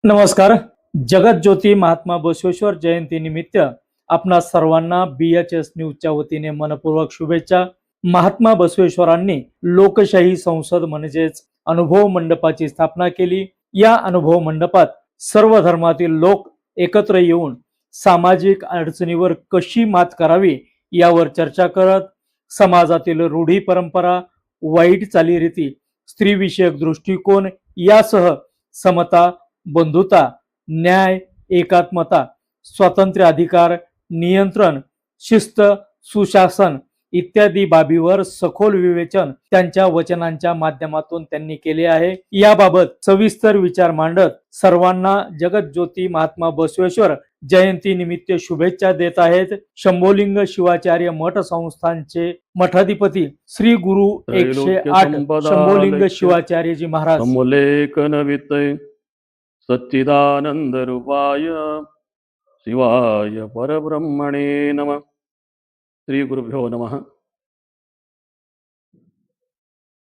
नमस्कार. जगत ज्योती महात्मा बसवेश्वर जयंती निमित्त आपणा सर्वांना BHS न्यूजच्या वतीने मनपूर्वक शुभेच्छा. महात्मा बसवेश्वरांनी लोकशाही संसद म्हणजेच अनुभव मंडपाची स्थापना केली. या अनुभव मंडपात सर्व धर्मातील लोक एकत्र येऊन सामाजिक अडचणीवर कशी मात करावी यावर चर्चा करत समाजातील रूढी परंपरा, वाईट चालीरीती, स्त्रीविषयक दृष्टिकोन यासह समता, बंधुता, न्याय, एकात्मता, स्वातंत्र्य, अधिकार, नियंत्रण, शिस्त, सुशासन इत्यादी बाबीवर सखोल विवेचन त्यांच्या वचनांच्या माध्यमातून त्यांनी केले आहे. याबाबत सविस्तर विचार मांडत सर्वांना जगत ज्योती महात्मा बसवेश्वर जयंती निमित्त शुभेच्छा देत आहेत. शंभोलिंग शिवाचार्य मठ संस्थानचे मठाधिपती श्री गुरु 108 शंभोलिंग शिवाचार्यजी महाराज. सच्चिदानंद रूपाय शिवाय परब्रह्मणे नमः. श्री गुरुभ्यो नमः.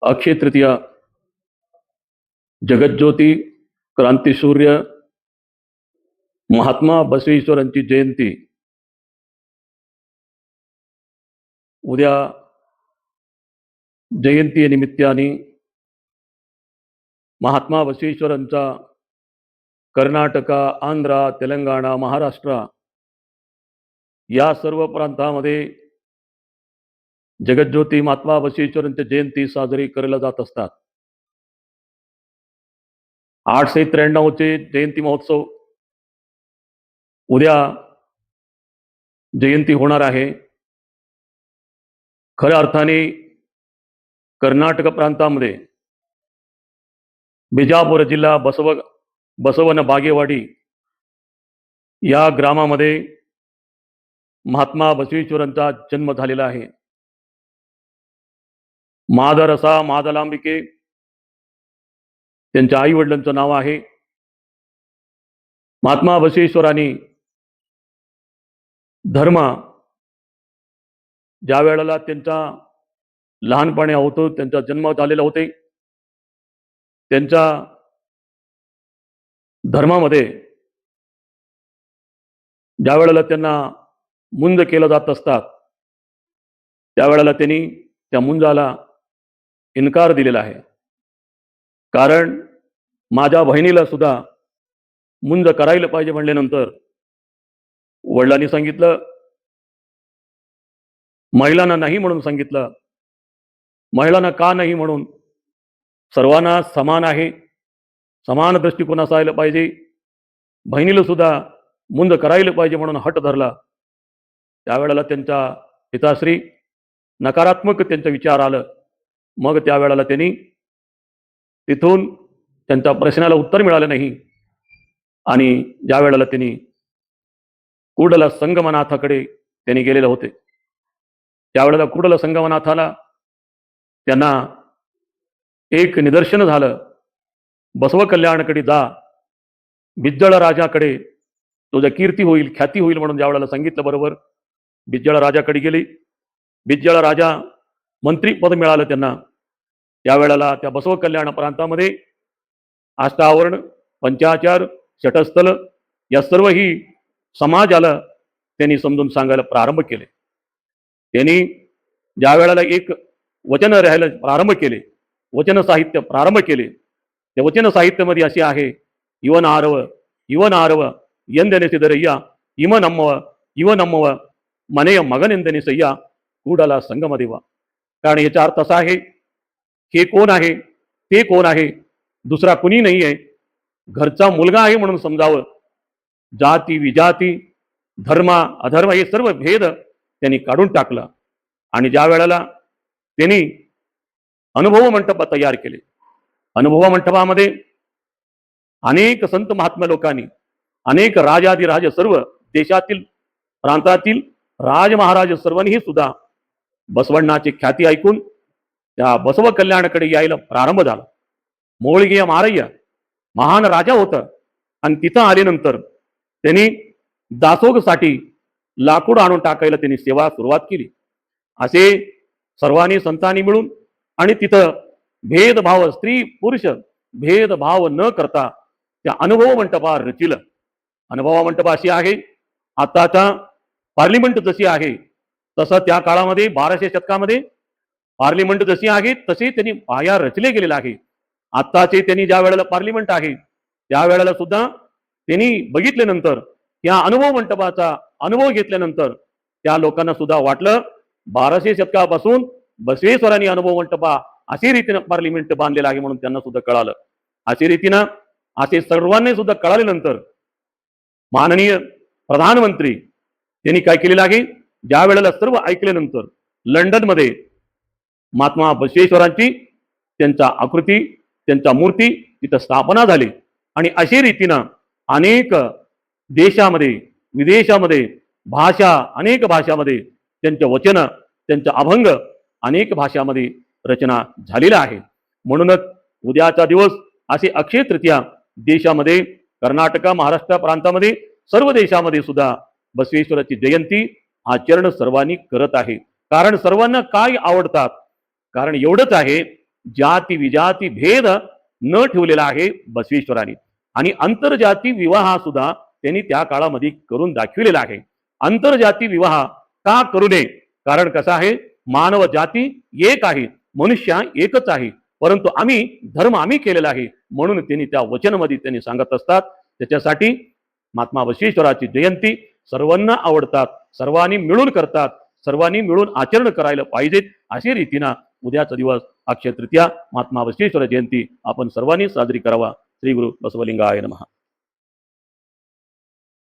अक्षय तृतीया, जगज्योती क्रांतीसूर्य महात्मा बसवेश्वरांची जयंती उद्या जयंती निमित्ताने महात्मा बसवेश्वरांचा कर्नाटक, आंध्र, तेलंगणा, महाराष्ट्र या सर्व प्रांतामध्ये जगज्योती महात्मा बसवेश्वरांची जयंती साजरी केल्या जात असतात. 893चे जयंती महोत्सव उद्या जयंती होणार आहे. खऱ्या अर्थाने कर्नाटक प्रांतामध्ये बिजापूर जिल्हा बसवन बागेवाडी या ग्रामामध्ये महात्मा बसवेश्वरांचा जन्म झालेला आहे. मादरसा मादलांबिके त्यांच्या आई वडिलांचं नाव आहे. महात्मा बसवेश्वरांनी धर्म ज्या वेळेला त्यांचा लहानपणी होतो, त्यांचा जन्म झालेला होते, त्यांच्या धर्मामध्ये ज्या वेळेला त्यांना मुंज केलं जात असतात त्यावेळेला त्यांनी त्या मुंजाला इन्कार दिलेला आहे. कारण माझ्या बहिणीला सुद्धा मुंज करायला पाहिजे म्हणल्यानंतर वडिलांनी सांगितलं, महिलांना नाही म्हणून सांगितलं. महिलांना का नाही म्हणून? सर्वांना समान आहे, समान दृष्टिकोन असायला पाहिजे, बहिणीला सुद्धा मुंज करायला पाहिजे म्हणून हट धरला. त्यावेळेला त्यांच्या पिताश्री नकारात्मक त्यांचा विचार आलं. मग त्यावेळेला त्यांनी तिथून त्यांच्या प्रश्नाला उत्तर मिळालं नाही आणि ज्या वेळेला त्यांनी कुडल संगमनाथाकडे त्यांनी गेलेले होते त्यावेळेला कुडल संगमनाथाला त्यांना एक निदर्शन झालं. बसव कल्याणकडे जा, बिज्जळ राजाकडे तुझं कीर्ती होईल, ख्याती होईल म्हणून ज्यावेळेला सांगितलं बरोबर बिज्जळ राजाकडे गेले. बिज्जळ राजा मंत्रीपद मिळालं त्यांना. त्यावेळेला त्या बसव कल्याण प्रांतामध्ये आष्टावरण, पंचाचार, षटस्थल या सर्वही समाजाला त्यांनी समजून सांगायला प्रारंभ केले. त्यांनी ज्या वेळेला एक वचन राहायला प्रारंभ केले, वचन साहित्य प्रारंभ केले. त्या वचन साहित्यामध्ये असे आहे, इवन आरव यंदने सिद्धरय्या इम नम्मव मनेय मगनेंदने सय्या कुडाला संगमदेवा. कारण याचा अर्थ असा आहे, हे कोण आहे, ते कोण आहे, दुसरा कुणी नाही आहे, घरचा मुलगा आहे म्हणून समजावं. जाती विजाती, धर्म अधर्म हे सर्व भेद त्यांनी काढून टाकला. आणि ज्या वेळेला त्यांनी अनुभव मंडप तयार केले, अनुभव मंडपामध्ये अनेक संत महात्मा लोकांनी, अनेक राजाधिराज, सर्व देशातील प्रांतातील राज महाराज सर्वांनी सुद्धा बसवण्णाची ख्याती ऐकून त्या बसव कल्याणाकडे यायला प्रारंभ झाला. मोळगे मारय्य महान राजा होता आणि तिथं आल्यानंतर त्यांनी दासोगसाठी लाकूड आणून टाकायला त्यांनी सेवा सुरुवात केली. असे सर्वांनी संतांनी मिळून आणि तिथं भेदभाव, स्त्री पुरुष भेदभाव न करता त्या अनुभव मंटपावर रचिलं. अनुभव मंटप अशी आहे, आताचा पार्लिमेंट जशी आहे तसं त्या काळामध्ये 1200 शतकामध्ये पार्लिमेंट जशी आहे तसे त्यांनी पाया रचले गेलेला आहे. आत्ताचे त्यांनी ज्या वेळेला पार्लिमेंट आहे त्यावेळेला सुद्धा त्यांनी बघितल्यानंतर त्या अनुभव मंटपाचा अनुभव घेतल्यानंतर त्या लोकांना सुद्धा वाटलं 1200 शतकापासून बसवेश्वरांनी अनुभव मंटपा अशी रीतीनं पार्लिमेंट बांधलेलं आहे म्हणून त्यांना सुद्धा कळालं. अशी रीतीनं असे सर्वांनी सुद्धा कळाल्यानंतर माननीय प्रधानमंत्री त्यांनी काय केलेलं आहे, ज्या वेळेला सर्व ऐकल्यानंतर लंडनमध्ये महात्मा बसवेश्वरांची त्यांचा आकृती त्यांच्या मूर्ती तिथं स्थापना झाली आणि अशी रीतीनं अनेक देशामध्ये विदेशामध्ये भाषा अनेक भाषामध्ये त्यांचे वचन त्यांचा अभंग अनेक भाषामध्ये रचना झालेला आहे. म्हणूनच उद्याचा दिवस असे अक्षय तृतीया देशामध्ये कर्नाटक महाराष्ट्र प्रांतामध्ये सर्व देशामध्ये सुद्धा बसवेश्वराची जयंती आचरण सर्वांनी करत आहे. कारण सर्वांना काय आवडतात, कारण एवढंच आहे, जाती विजाती भेद न ठेवलेला आहे बसवेश्वरांनी आणि आंतरजाती विवाह सुद्धा त्यांनी त्या काळामध्ये करून दाखविलेला आहे. आंतरजाती विवाह का करू नये, कारण कसं आहे, मानव जाती एक आहे, मनुष्य एकच आहे, परंतु धर्म आम्ही केलेला आहे म्हणून त्यांनी त्या वचनमध्ये त्यांनी सांगत असतात. त्याच्यासाठी महात्मा बसवेश्वराची जयंती सर्वांना आवडतात, सर्वांनी मिळून करतात, सर्वांनी मिळून आचरण करायला पाहिजेत. अशी रीतीनं उद्याचा दिवस अक्षय तृतीया महात्मा बसवेश्वर जयंती आपण सर्वांनी साजरी करावा. श्री गुरु बसवलिंगाय नमः.